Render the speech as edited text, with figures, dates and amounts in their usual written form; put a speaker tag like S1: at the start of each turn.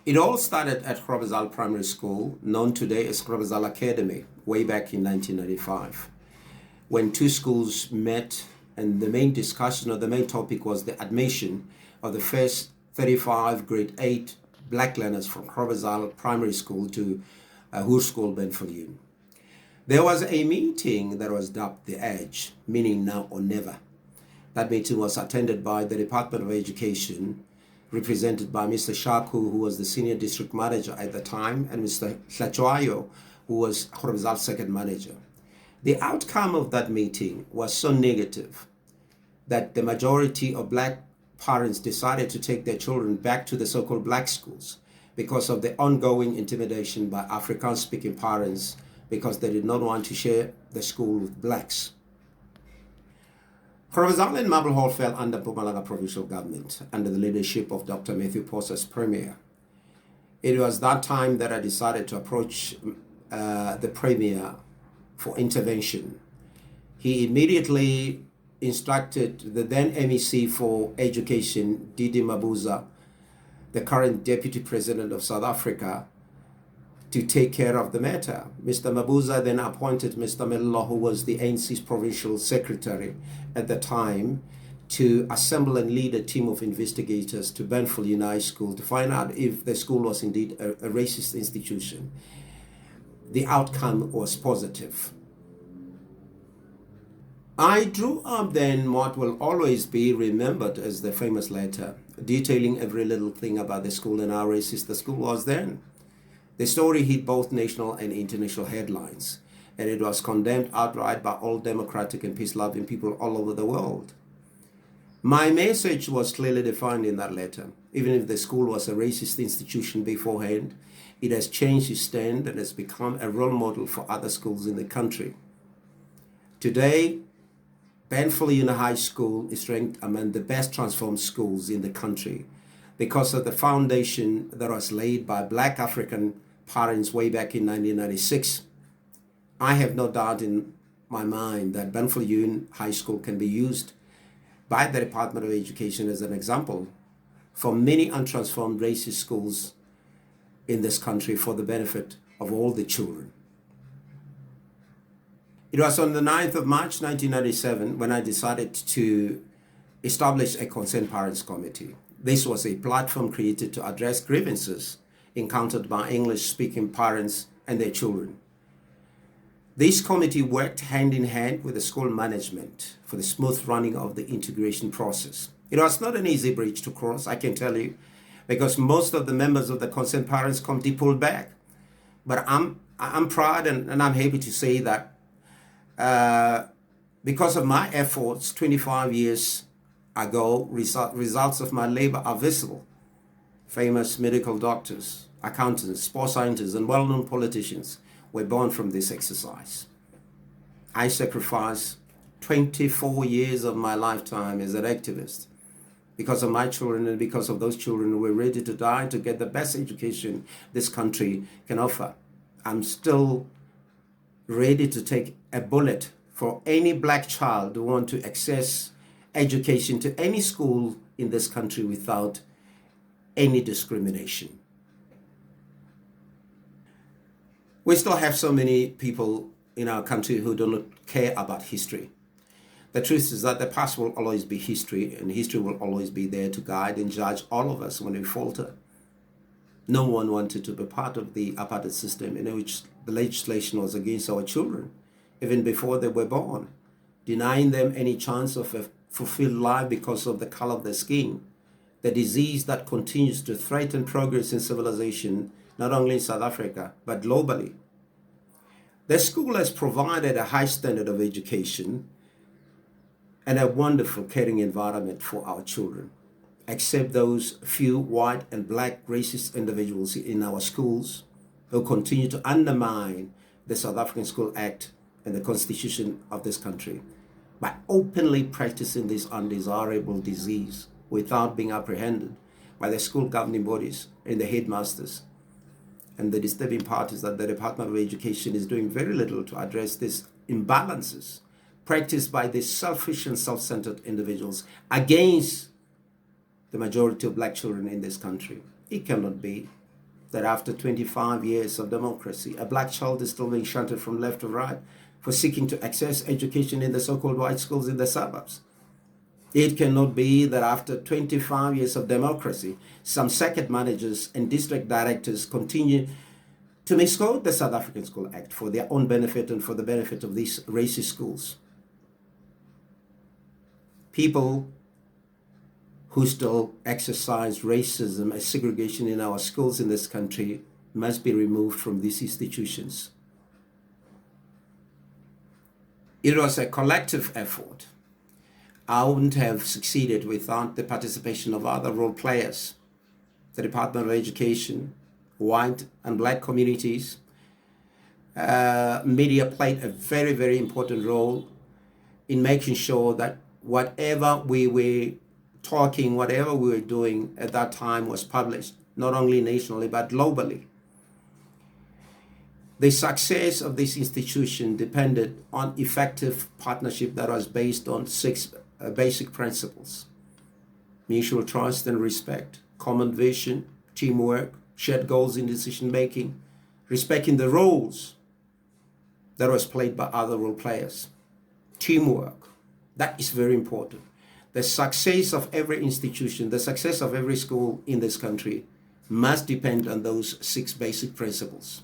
S1: It all started at Grobezal Primary School, known today as Grobezal Academy, way back in 1995, when two schools met, and the main discussion or the main topic was the admission of the first 35 grade 8 black learners from Grobezal Primary School to Hoërskool Viljoen. There was a meeting that was dubbed the Edge, meaning now or never. That meeting was attended by the Department of Education, represented by Mr. Shaku, who was the senior district manager at the time, and Mr. Hlachwayo, who was Grobezal's second manager. The outcome of that meeting was so negative that the majority of black parents decided to take their children back to the so-called black schools because of the ongoing intimidation by Afrikaans-speaking parents because they did not want to share the school with blacks. Grobezal and Marble Hall fell under Mpumalanga provincial government under the leadership of Dr. Matthew Posa as premier. It was that time that I decided to approach the premier for intervention. He immediately instructed the then MEC for Education, Didi Mabuza, the current Deputy President of South Africa, to take care of the matter. Mr. Mabuza then appointed Mr. Mello, who was the ANC's provincial secretary at the time, to assemble and lead a team of investigators to Viljoen High School to find out if the school was indeed a racist institution. The outcome was positive. I drew up then what will always be remembered as the famous letter, detailing every little thing about the school and how racist the school was then. The story hit both national and international headlines, and it was condemned outright by all democratic and peace-loving people all over the world. My message was clearly defined in that letter. Even if the school was a racist institution beforehand, it has changed its stand and has become a role model for other schools in the country. Today, Viljoen High School is ranked among the best transformed schools in the country because of the foundation that was laid by black African parents way back in 1996. I have no doubt in my mind that Viljoen High School can be used by the Department of Education as an example for many untransformed racist schools in this country for the benefit of all the children. It was on the 9th of March 1997 when I decided to establish a Concerned Parents Committee. This was a platform created to address grievances encountered by English-speaking parents and their children. This committee worked hand in hand with the school management for the smooth running of the integration process. It was not an easy bridge to cross, I can tell you, because most of the members of the Concerned Parents Committee pulled back. But I'm proud and I'm happy to say that because of my efforts 25 years ago, results of my labor are visible. Famous medical doctors, accountants, sports scientists, and well-known politicians were born from this exercise. I sacrificed 24 years of my lifetime as an activist because of my children and because of those children who were ready to die to get the best education this country can offer. I'm still ready to take a bullet for any black child who want to access education to any school in this country without any discrimination. We still have so many people in our country who do not care about history. The truth is that the past will always be history, and history will always be there to guide and judge all of us when we falter. No one wanted to be part of the apartheid system in which the legislation was against our children, even before they were born, denying them any chance of a fulfilled life because of the color of their skin, the disease that continues to threaten progress in civilization, not only in South Africa, but globally. The school has provided a high standard of education and a wonderful, caring environment for our children, except those few white and black racist individuals in our schools who continue to undermine the South African School Act and the Constitution of this country by openly practicing this undesirable disease without being apprehended by the school governing bodies and the headmasters and the disturbing parties that the Department of Education is doing very little to address these imbalances practiced by these selfish and self-centered individuals against the majority of black children in this country. It cannot be. that after 25 years of democracy, a black child is still being shunted from left to right for seeking to access education in the so-called white schools in the suburbs. It cannot be that after 25 years of democracy, some circuit managers and district directors continue to misquote the South African School Act for their own benefit and for the benefit of these racist schools. People who still exercise racism and segregation in our schools in this country must be removed from these institutions. It was a collective effort. I wouldn't have succeeded without the participation of other role players, the Department of Education, white and black communities. Media played a very, very important role in making sure that whatever we were talking, whatever we were doing at that time was published, not only nationally, but globally. The success of this institution depended on effective partnership that was based on 6 basic principles: mutual trust and respect, common vision, teamwork, shared goals in decision making, respecting the roles that was played by other role players, teamwork. That is very important. The success of every institution, the success of every school in this country must depend on those 6 basic principles.